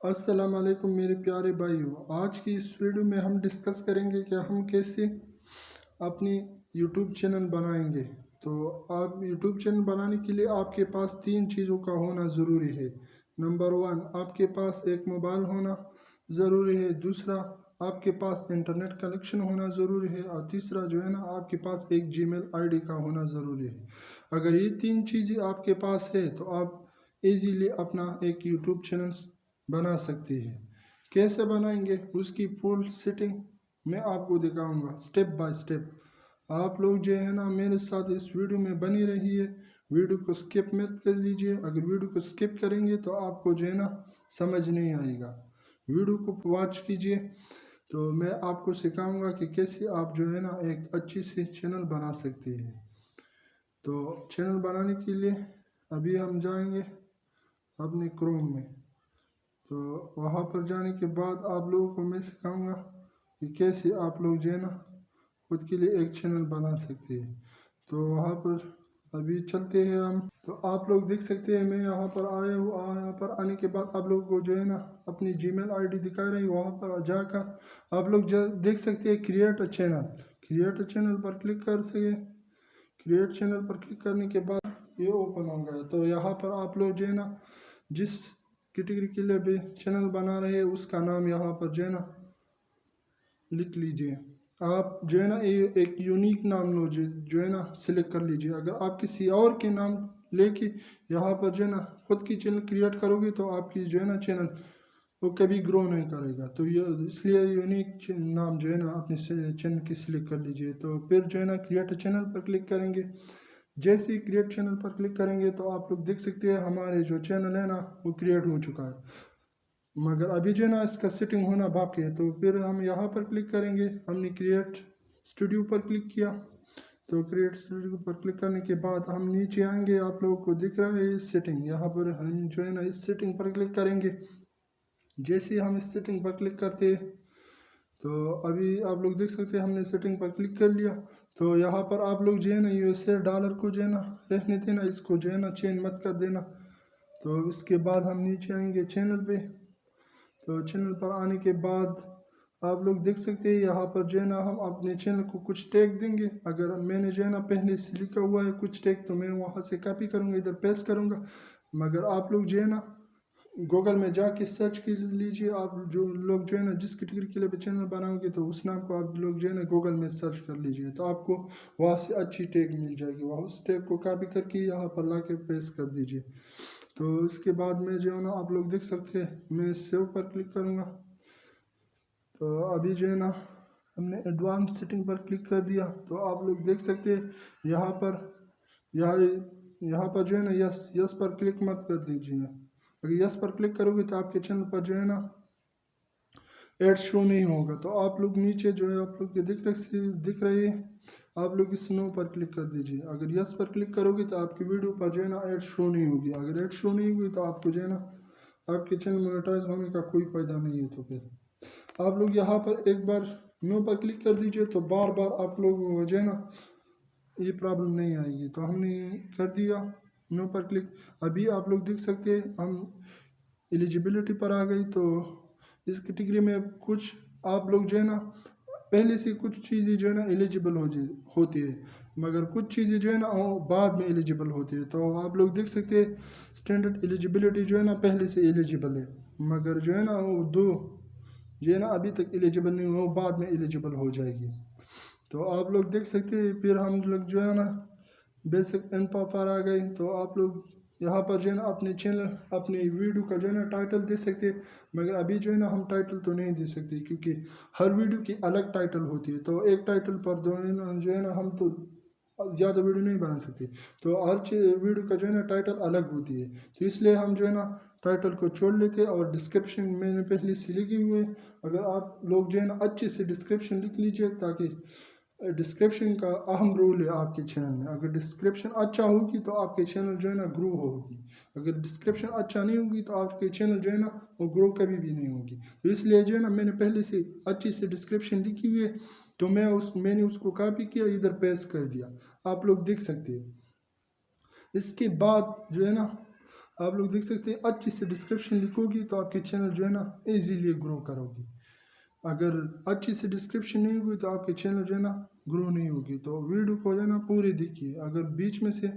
السلام علیکم میرے پیارے بھائیوں، آج کی اس ویڈیو میں ہم ڈسکس کریں گے کہ ہم کیسے اپنی یوٹیوب چینل بنائیں گے۔ تو آپ یوٹیوب چینل بنانے کے لیے آپ کے پاس 3 چیزوں کا ہونا ضروری ہے۔ نمبر 1، آپ کے پاس ایک موبائل ہونا ضروری ہے۔ دوسرا، آپ کے پاس انٹرنیٹ کنیکشن ہونا ضروری ہے۔ اور تیسرا آپ کے پاس ایک جی میل آئی ڈی کا ہونا ضروری ہے۔ اگر یہ 3 چیزیں آپ کے پاس ہے تو آپ ایزیلی اپنا ایک یوٹیوب چینل بنا سکتے ہیں۔ کیسے بنائیں گے اس کی فل سیٹنگ میں آپ کو دکھاؤں گا سٹیپ بائی سٹیپ۔ آپ لوگ میرے ساتھ اس ویڈیو میں بنی رہیے، ویڈیو کو سکپ مت کر دیجئے۔ اگر ویڈیو کو سکپ کریں گے تو آپ کو سمجھ نہیں آئے گا۔ ویڈیو کو واچ کیجئے تو میں آپ کو سکھاؤں گا کہ کیسے آپ ایک اچھی سی چینل بنا سکتے ہیں۔ تو چینل بنانے کے لیے ابھی ہم جائیں گے اپنے کروم میں۔ تو وہاں پر جانے کے بعد آپ لوگوں کو میں سکھاؤں گا کہ کیسے آپ لوگ خود کے لیے ایک چینل بنا سکتے ہیں۔ تو وہاں پر ابھی چلتے ہیں ہم۔ تو آپ لوگ دیکھ سکتے ہیں میں یہاں پر آیا ہوں۔ یہاں پر آنے کے بعد آپ لوگوں کو اپنی جی میل آئی ڈی دکھا رہی، وہاں پر جا کر آپ لوگ دیکھ سکتے ہیں create a channel. Create a channel per click کر سکتے۔ کریٹ چینل پر کلک کرنے کے بعد یہ اوپن ہو گیا۔ تو یہاں پر آپ لوگ جس کیٹیگری کے لیے بھی چینل بنا رہے ہیں اس کا نام یہاں پر لکھ لیجئے۔ آپ ایک یونیک نام سلیکٹ کر لیجئے۔ اگر آپ کسی اور کے نام لے کے یہاں پر خود کی چینل کریٹ کرو گے تو آپ کی چینل وہ کبھی گرو نہیں کرے گا۔ تو اس لیے یونیک نام اپنی چینل کی سلیکٹ کر لیجئے۔ تو پھر کریٹ چینل پر کلک کریں گے۔ جیسے ہی کریٹ چینل پر کلک کریں گے تو آپ لوگ دیکھ سکتے ہیں ہمارے جو چینل ہے وہ کریٹ ہو چکا ہے، مگر ابھی اس کا سیٹنگ ہونا باقی ہے۔ تو پھر ہم یہاں پر کلک کریں گے۔ ہم نے کریٹ اسٹوڈیو پر کلک کیا۔ تو کریٹ اسٹوڈیو پر کلک کرنے کے بعد ہم نیچے آئیں گے۔ آپ لوگوں کو دکھ رہا ہے سیٹنگ، یہاں پر ہم اس سیٹنگ پر کلک کریں گے۔ جیسے ہم اس سیٹنگ پر کلک کرتے ہیں تو ابھی آپ لوگ دیکھ سکتے ہیں ہم نے سیٹنگ پر کلک کر لیا۔ تو یہاں پر آپ لوگ $USA کو رہنے دینا، اس کو چینج مت کر دینا۔ تو اس کے بعد ہم نیچے آئیں گے چینل پہ۔ تو چینل پر آنے کے بعد آپ لوگ دیکھ سکتے ہیں یہاں پر ہم اپنے چینل کو کچھ ٹیگ دیں گے۔ اگر میں نے پہلے سے لکھا ہوا ہے کچھ ٹیگ تو میں وہاں سے کاپی کروں گا، ادھر پیسٹ کروں گا۔ مگر آپ لوگ گوگل میں جا کے سرچ کر لیجئے۔ آپ جو لوگ جس کیٹیگری کے لیے چینل بناؤ گے تو اس نام کو آپ لوگ گوگل میں سرچ کر لیجئے تو آپ کو وہاں سے اچھی ٹیگ مل جائے گی۔ وہاں اس ٹیگ کو کاپی کر کے یہاں پر لا کے پیسٹ کر دیجئے۔ تو اس کے بعد میں آپ لوگ دیکھ سکتے ہیں میں سیو پر کلک کروں گا۔ تو ابھی ہم نے ایڈوانس سیٹنگ پر کلک کر دیا۔ تو آپ لوگ دیکھ سکتے ہیں یہاں پر یس پر کلک مت کر دیجئے۔ اگر یس پر کلک کرو گے تو آپ کے چینل پر ایڈ شو نہیں ہوگا۔ تو آپ لوگ نیچے آپ لوگ کے دکھ رہے ہیں، آپ لوگ اس نو پر کلک کر دیجئے۔ اگر یس پر کلک کرو گے تو آپ کی ویڈیو پر ایڈ شو نہیں ہوگی۔ اگر ایڈ شو نہیں ہوگی تو آپ کو آپ کے چینل مونیٹائز ہونے کا کوئی فائدہ نہیں ہے۔ تو پھر آپ لوگ یہاں پر ایک بار نو پر کلک کر دیجئے تو بار بار آپ لوگ یہ پرابلم نہیں آئے گی۔ تو ہم نے کر دیا نو پر کلک۔ ابھی آپ لوگ دیکھ سکتے ہیں ہم ایلیجیبلٹی پر آ گئی۔ تو اس کیٹیگری میں کچھ آپ لوگ پہلے سے کچھ چیزیں ایلیجیبل ہوتی ہے، مگر کچھ چیزیں بعد میں ایلیجیبل ہوتی ہے۔ تو آپ لوگ دیکھ سکتے ہیں سٹینڈرڈ ایلیجیبلٹی پہلے سے ایلیجیبل ہے، مگر وہ ابھی تک ایلیجیبل نہیں، وہ بعد میں ایلیجیبل ہو جائے گی۔ تو آپ لوگ دیکھ سکتے ہیں پھر ہم لوگ بیسک انفو پر آ گئے۔ تو آپ لوگ یہاں پر اپنے چینل اپنی ویڈیو کا ٹائٹل دے سکتے، مگر ابھی ہم ٹائٹل تو نہیں دے سکتے کیونکہ ہر ویڈیو کی الگ ٹائٹل ہوتی ہے۔ تو ایک ٹائٹل پر ہم تو زیادہ ویڈیو نہیں بنا سکتے۔ تو ہر ویڈیو کا ٹائٹل الگ ہوتی ہے۔ تو اس لیے ہم ٹائٹل کو چھوڑ لیتے اور ڈسکرپشن میں نے پہلے سے لکھی ہوئے۔ اگر آپ لوگ اچھے سے ڈسکرپشن لکھ لیجئے تاکہ ڈسکرپشن کا اہم رول ہے آپ کے چینل میں۔ اگر ڈسکرپشن اچھا ہوگی تو آپ کے چینل گرو ہوگی۔ اگر ڈسکرپشن اچھا نہیں ہوگی تو آپ کے چینل وہ گرو کبھی بھی نہیں ہوگی۔ تو اس لیے میں نے پہلے سے اچھی سے ڈسکرپشن لکھی ہوئی ہے تو میں نے اس کو کاپی کیا، ادھر پیسٹ کر دیا۔ آپ لوگ دیکھ سکتے ہیں۔ اس کے بعد آپ لوگ دیکھ سکتے ہیں اچھی سے ڈسکرپشن لکھو گی تو آپ کی چینل جو ہے نا ایزیلی گرو کرو گی. اگر اچھی سی ڈسکرپشن نہیں ہوگی تو آپ کی چینل جو ہے نا گرو نہیں ہوگی. تو ویڈیو کو جو ہے نا پوری دیکھیے. اگر بیچ میں سے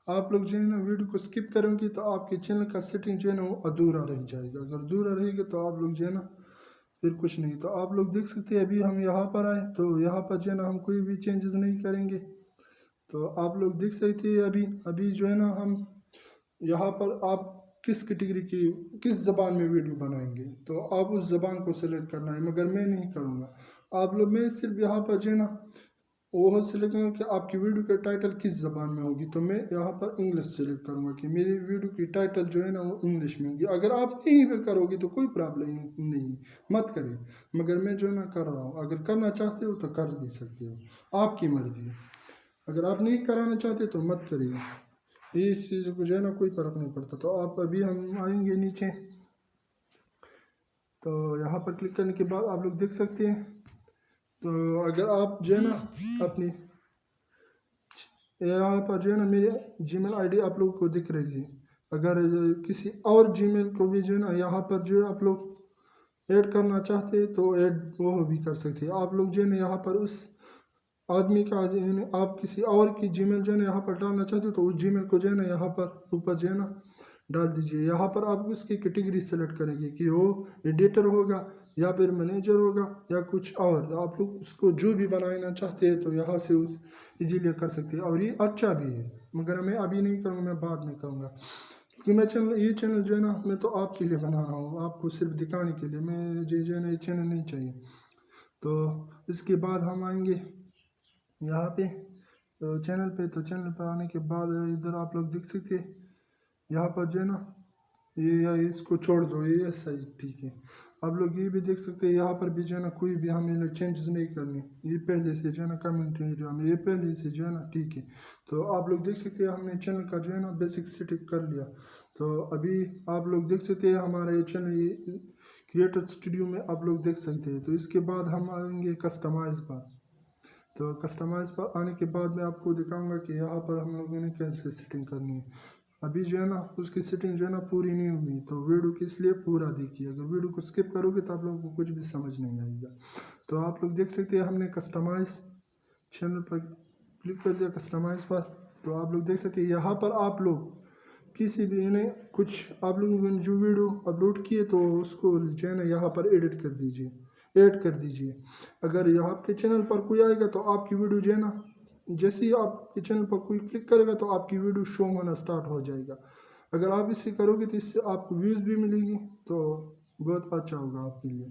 آپ لوگ جو ہے نا ویڈیو کو سکپ کریں گے تو آپ کے چینل کا سیٹنگ جو ہے نا وہ ادھورا رہ جائے گا. اگر ادھورا رہے گا تو آپ لوگ جو ہے نا پھر کچھ نہیں. تو آپ لوگ دیکھ سکتے ہیں ابھی ہم یہاں پر آئے تو یہاں پر جو ہے نا ہم کوئی بھی چینجز نہیں کریں گے. تو آپ لوگ دیکھ سکتے ہیں ابھی جو ہے نا ہم یہاں پر آپ کس کیٹیگری کی کس زبان میں ویڈیو بنائیں گے تو آپ اس زبان کو سلیکٹ کرنا ہے، مگر میں نہیں کروں گا. آپ لوگ میں صرف یہاں پر جو ہے نا وہ سلیکٹ کروں کہ آپ کی ویڈیو کا ٹائٹل کس زبان میں ہوگی. تو میں یہاں پر انگلش سلیکٹ کروں گا کہ میری ویڈیو کی ٹائٹل جو ہے نا وہ انگلش میں ہوگی. اگر آپ نہیں بھی کرو گی تو کوئی پرابلم نہیں، مت کریں. مگر میں جو ہے نا کر رہا ہوں. اگر کرنا چاہتے ہو تو کر بھی سکتے ہو، آپ کی مرضی ہے. اگر آپ نہیں کرانا چاہتے تو مت کریے. اس چیز کو جو ہے نا کوئی فرق نہیں پڑتا. تو آپ ابھی ہم آئیں گے نیچے. تو یہاں پر کلک کرنے کے بعد آپ لوگ دیکھ سکتے ہیں. تو اگر آپ جو ہے نا اپنی یہاں پر جو ہے نا میری جی میل آئی ڈی آپ لوگوں کو دکھ رہی ہے. اگر کسی اور جی میل کو بھی جو ہے نا یہاں پر جو ہے آپ لوگ ایڈ کرنا چاہتے ہیں تو ایڈ وہ بھی کر سکتے ہیں. آپ لوگ جو ہے نا یہاں پر اس آدمی کا آپ کسی اور کی جی میل جو ہے نا یہاں پر ڈالنا چاہتے ہو تو اس جی میل کو جو ہے نا یہاں پر اوپر جو ہے نا ڈال دیجیے. یہاں پر آپ اس کی کیٹیگری سلیکٹ کریں گے کہ وہ ایڈیٹر ہوگا یا پھر مینیجر ہوگا یا کچھ اور. آپ لوگ اس کو جو بھی بنانا چاہتے ہیں تو یہاں سے ایزیلی کر سکتے ہیں. اور یہ اچھا بھی ہے، مگر میں ابھی نہیں کروں گا، میں بعد میں کروں گا. کیونکہ یہ چینل جو ہے نا میں تو آپ کے لیے بنا رہا ہوں، آپ کو صرف دکھانے کے لیے. میں جو ہے نا یہ چینل نہیں چاہیے. تو اس کے بعد ہم آئیں گے یہاں پہ چینل پہ. تو چینل پہ آنے کے بعد ادھر آپ لوگ دیکھ سکتے ہیں یہاں پر جو ہے نا یہ اس کو چھوڑ دو، یہ صحیح ٹھیک ہے. آپ لوگ یہ بھی دیکھ سکتے ہیں یہاں پر بھی جو ہے نا کوئی بھی ہمیں چینجز نہیں کرنی. یہ پہلے سے جو ہے نا کمیونٹی ایریا میں یہ پہلے سے جو ہے نا ٹھیک ہے. تو آپ لوگ دیکھ سکتے ہیں ہم نے چینل کا جو ہے نا بیسک سیٹنگ کر لیا. تو ابھی آپ لوگ دیکھ سکتے ہیں ہمارا یہ چینل کریٹر اسٹوڈیو میں آپ لوگ دیکھ سکتے ہیں. تو اس کے بعد ہم آئیں گے کسٹمائز پر. تو کسٹمائز پر آنے کے بعد میں آپ کو دکھاؤں گا کہ یہاں پر ہم لوگوں نے کیسے سیٹنگ کرنی ہے. ابھی جو ہے نا اس کی سیٹنگ جو ہے نا پوری نہیں ہوئی. تو ویڈیو کو اس لیے پورا دیکھیے. اگر ویڈیو کو سکپ کرو گے تو آپ لوگوں کو کچھ بھی سمجھ نہیں آئے گا. تو آپ لوگ دیکھ سکتے ہیں ہم نے کسٹمائز چینل پر کلک کر دیا کسٹمائز پر. تو آپ لوگ دیکھ سکتے ہیں یہاں پر آپ لوگ کسی بھی کچھ آپ لوگوں نے جو ویڈیو اپلوڈ کیے تو اس کو جو ہے نا یہاں پر ایڈ کر دیجیے. اگر یہاں کے چینل پر کوئی آئے گا تو آپ کی ویڈیو جو ہے نا جیسے ہی آپ کے چینل پر کوئی کلک کرے گا تو آپ کی ویڈیو شو ہونا سٹارٹ ہو جائے گا. اگر آپ اسے کرو گے تو اس سے آپ کو ویوز بھی ملے گی تو بہت اچھا ہوگا آپ کے لیے.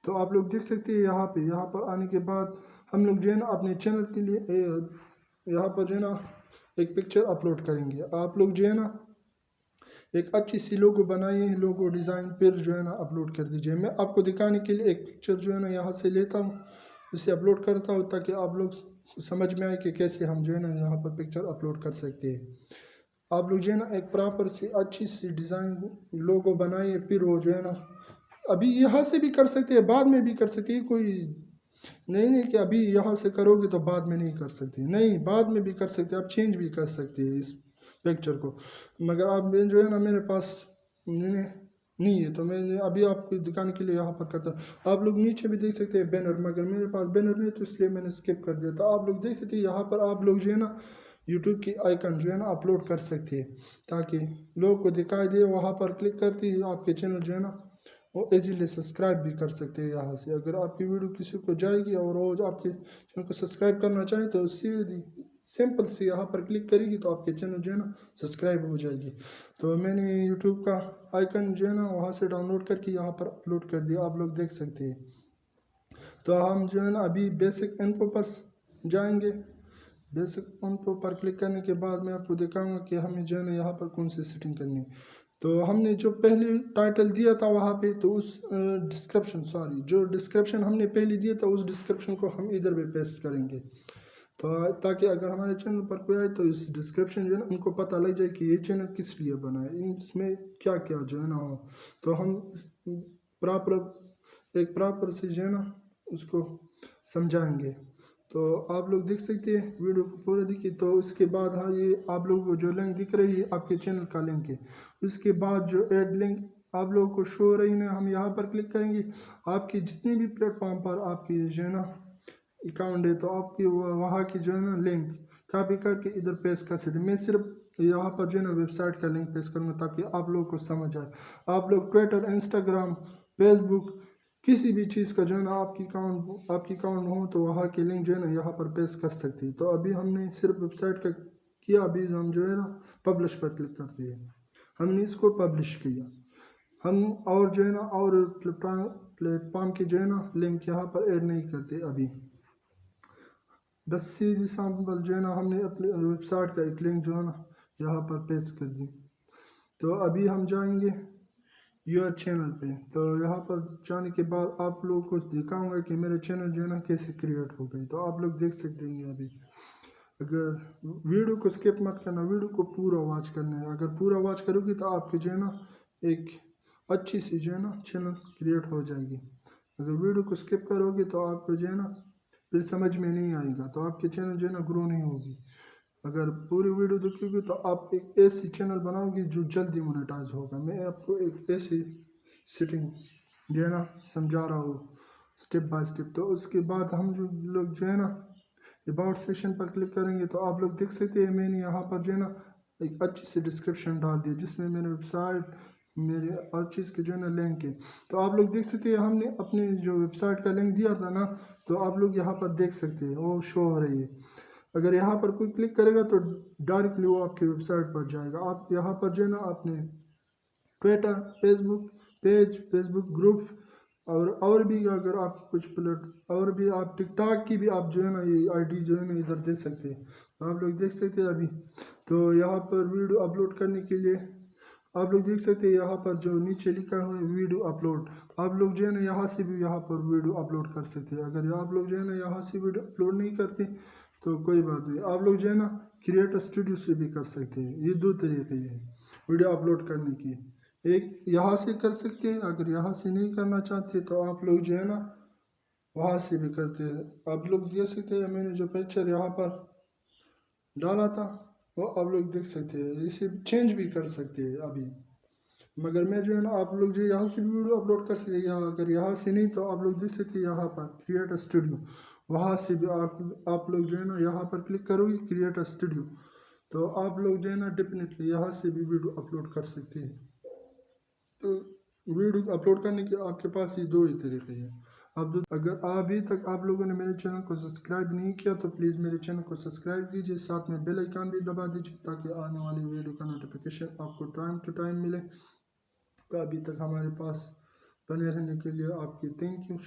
تو آپ لوگ دیکھ سکتے ہیں یہاں پر آنے کے بعد ہم لوگ جو ہے نا اپنے چینل کے لیے یہاں پر جو ہے نا ایک پکچر اپلوڈ کریں گے. آپ لوگ جو ہے نا ایک اچھی سی لوگو بنائیے، لوگو ڈیزائن پھر جو ہے نا اپلوڈ کر دیجیے. میں آپ کو دکھانے کے لیے ایک پکچر جو ہے نا یہاں سے لیتا ہوں، اسے اپلوڈ کرتا ہوں تاکہ آپ لوگ سمجھ میں آئے کہ کیسے ہم جو ہے نا یہاں پر پکچر اپلوڈ کر سکتے ہیں. آپ لوگ جو ہے نا ایک پراپر سی اچھی سی ڈیزائن لوگو بنائیے. پھر وہ جو ہے نا ابھی یہاں سے بھی کر سکتے ہیں، بعد میں بھی کر سکتے ہیں. کوئی نہیں کہ ابھی یہاں سے کرو گے تو بعد میں نہیں کر سکتے. نہیں، بعد میں بھی کر سکتے، آپ چینج بھی کر سکتے ہیں اس پکچر کو. مگر آپ جو ہے نا میرے پاس نہیں ہے تو میں ابھی آپ کو دکھانے کے لیے یہاں پر کرتا ہوں. آپ لوگ نیچے بھی دیکھ سکتے ہیں بینر، مگر میرے پاس بینر نہیں تو اس لیے میں نے اسکپ کر دیا. تو آپ لوگ دیکھ سکتے ہیں یہاں پر آپ لوگ جو ہے نا یوٹیوب کی آئیکن جو ہے نا اپلوڈ کر سکتے ہیں تاکہ لوگوں کو دکھائی دے. وہاں پر کلک کرتے ہی آپ کے چینل جو ہے نا وہ ایزیلی سبسکرائب بھی کر سکتے ہیں یہاں سے. اگر آپ کی ویڈیو کسی کو جائے گی اور وہ آپ کے چینل کو سبسکرائب کرنا چاہیں تو سمپل سے یہاں پر کلک کرے گی تو آپ کے چینل جو ہے نا سبسکرائب ہو جائے گی. تو میں نے یوٹیوب کا آئیکن جو ہے نا وہاں سے ڈاؤن لوڈ کر کے یہاں پر اپلوڈ کر دیا. آپ لوگ دیکھ سکتے ہیں. تو ہم جو ہے نا ابھی بیسک انفو پر جائیں گے. بیسک انفو پر کلک کرنے کے بعد میں آپ کو دکھاؤں گا کہ ہمیں جو ہے نا یہاں پر کون سی سیٹنگ کرنی ہے. تو ہم نے جو پہلی ٹائٹل دیا تھا وہاں پہ تو اس جو ڈسکرپشن ہم نے پہلے دیا تھا اس ڈسکرپشن کو ہم ادھر پہ پیسٹ کریں گے. تو تاکہ اگر ہمارے چینل پر کوئی آئے تو اس ڈسکرپشن جو ہے نا ان کو پتہ لگ جائے کہ یہ چینل کس لیے بنا ہے، اس میں کیا کیا جو ہے نا ہو. تو ہم پراپر سے جو ہے نا اس کو سمجھائیں گے. تو آپ لوگ دیکھ سکتے ہیں ویڈیو کو پورا دیکھیے. تو اس کے بعد ہاں یہ آپ لوگوں کو جو لنک دکھ رہی ہے آپ کے چینل کا لنک ہے. اس کے بعد جو ایڈ لنک آپ لوگوں کو شو ہو رہی ہے ہم یہاں پر کلک کریں گے. آپ کی جتنی بھی پلیٹ فارم پر آپ کی جو ہے نا اکاؤنٹ ہے تو آپ کی وہاں کی جو ہے نا لنک کاپی کر کے ادھر پیسٹ کر سکتے. میں صرف یہاں پر جو ہے نا ویب سائٹ کا لنک پیسٹ کروں گا تاکہ آپ لوگوں کو سمجھ آئے. آپ لوگ ٹویٹر، انسٹاگرام، فیس بک کسی بھی چیز کا جو ہے نا آپ کی اکاؤنٹ ہو تو وہاں کی لنک جو ہے نا یہاں پر پیسٹ کر سکتی. تو ابھی ہم نے صرف ویب سائٹ کا کیا. ابھی ہم جو ہے نا پبلش پر کلک کرتے ہیں. ہم نے اس کو پبلش کیا. ہم اور جو ہے نا اور پلیٹ فارم کی جو ہے نا لنک یہاں پر ایڈ نہیں کرتے ابھی. بس سیدھی سامپل جو ہے نا ہم نے اپنے ویب سائٹ کا ایک لنک جو ہے نا یہاں پر پیسٹ کر دی. تو ابھی ہم جائیں گے یور چینل پہ. تو یہاں پر جانے کے بعد آپ لوگوں کو دکھاؤں گا کہ میرے چینل جو ہے نا کیسے کریٹ ہو گئی. تو آپ لوگ دیکھ سکتے ہیں ابھی. اگر ویڈیو کو اسکپ مت کرنا، ویڈیو کو پورا واچ کرنا ہے. اگر پورا واچ کرو گی تو آپ کی جو ہے نا ایک اچھی سی جو ہے نا چینل کریٹ ہو جائے گی. اگر ویڈیو کو اسکپ کرو گی تو آپ کو جو ہے نا پھر سمجھ میں نہیں آئے گا. تو آپ کی چینل جو ہے نا گرو نہیں ہوگی. اگر پوری ویڈیو دیکھو گی تو آپ ایک ایسی چینل بناؤ گی جو جلدی مونیٹائز ہوگا. میں آپ کو ایک ایسی سیٹنگ جو ہے نا سمجھا رہا ہوں اسٹیپ بائی اسٹیپ. تو اس کے بعد ہم جو لوگ جو ہے نا اباؤٹ سیشن پر کلک کریں گے تو آپ لوگ دیکھ سکتے ہیں میں نے یہاں پر جو ہے نا ایک اچھی سی ڈسکرپشن ڈال دی جس میں میرے ویب سائٹ، میرے ہر چیز کے جو ہے نا لنک ہے. تو آپ لوگ دیکھ سکتے ہیں ہم نے اپنے جو ویب سائٹ کا لنک دیا تھا نا تو آپ لوگ یہاں پر دیکھ سکتے ہیں وہ شو ہو رہی ہے. اگر یہاں پر کوئی کلک کرے گا تو ڈائریکٹلی وہ آپ کی ویب سائٹ پر جائے گا. آپ یہاں پر جو ہے نا اپنے ٹویٹر، فیس بک پیج، فیس بک گروپ اور بھی اگر آپ کچھ اور بھی آپ ٹک ٹاک کی بھی آپ جو ہے نا یہ آئی ڈی جو ہے نا ادھر دیکھ سکتے ہیں. آپ لوگ دیکھ سکتے ہیں ابھی. تو یہاں پر ویڈیو اپلوڈ کرنے کے لیے آپ لوگ دیکھ سکتے ہیں یہاں پر جو نیچے لکھا ہوا ہے ویڈیو اپلوڈ. آپ لوگ جو ہے نا یہاں سے بھی یہاں پر ویڈیو اپلوڈ کر سکتے ہیں. اگر آپ لوگ جو ہے نا یہاں سے ویڈیو اپلوڈ نہیں کرتے تو کوئی بات نہیں. آپ لوگ جو ہے نا کریٹر اسٹوڈیو سے بھی کر سکتے ہیں. یہ دو طریقے ہیں ویڈیو اپلوڈ کرنے کی. ایک یہاں سے کر سکتے ہیں. اگر یہاں سے نہیں کرنا چاہتے تو آپ لوگ جو ہے نا وہاں سے بھی کرتے ہیں. آپ لوگ دیکھ سکتے ہیں میں نے جو پکچر یہاں پر ڈالا تھا وہ آپ لوگ دیکھ سکتے ہیں. اسے چینج بھی کر سکتے ہیں ابھی. مگر میں جو ہے نا آپ لوگ جو یہاں سے بھی ویڈیو اپلوڈ کر سکتے ہیں. اگر یہاں سے نہیں تو آپ لوگ دیکھ سکتے ہیں یہاں پر کریٹر اسٹوڈیو. وہاں سے بھی آپ لوگ جو ہے نا یہاں پر کلک کرو گے کریٹر اسٹوڈیو تو آپ لوگ جو ہے نا ڈیفینیٹلی یہاں سے بھی ویڈیو اپلوڈ کر سکتے ہیں. تو ویڈیو اپلوڈ کرنے کے آپ کے پاس یہ دو ہی طریقے ہیں. اگر ابھی تک آپ لوگوں نے میرے چینل کو سبسکرائب نہیں کیا تو پلیز میرے چینل کو سبسکرائب کیجیے. ساتھ میں بیل آئیکن بھی دبا دیجیے تاکہ آنے والی ویڈیو کا نوٹیفیکیشن آپ کو ٹائم ٹو ٹائم ملے. تو ابھی تک ہمارے پاس بنے رہنے کے لیے آپ کی تھینک یو.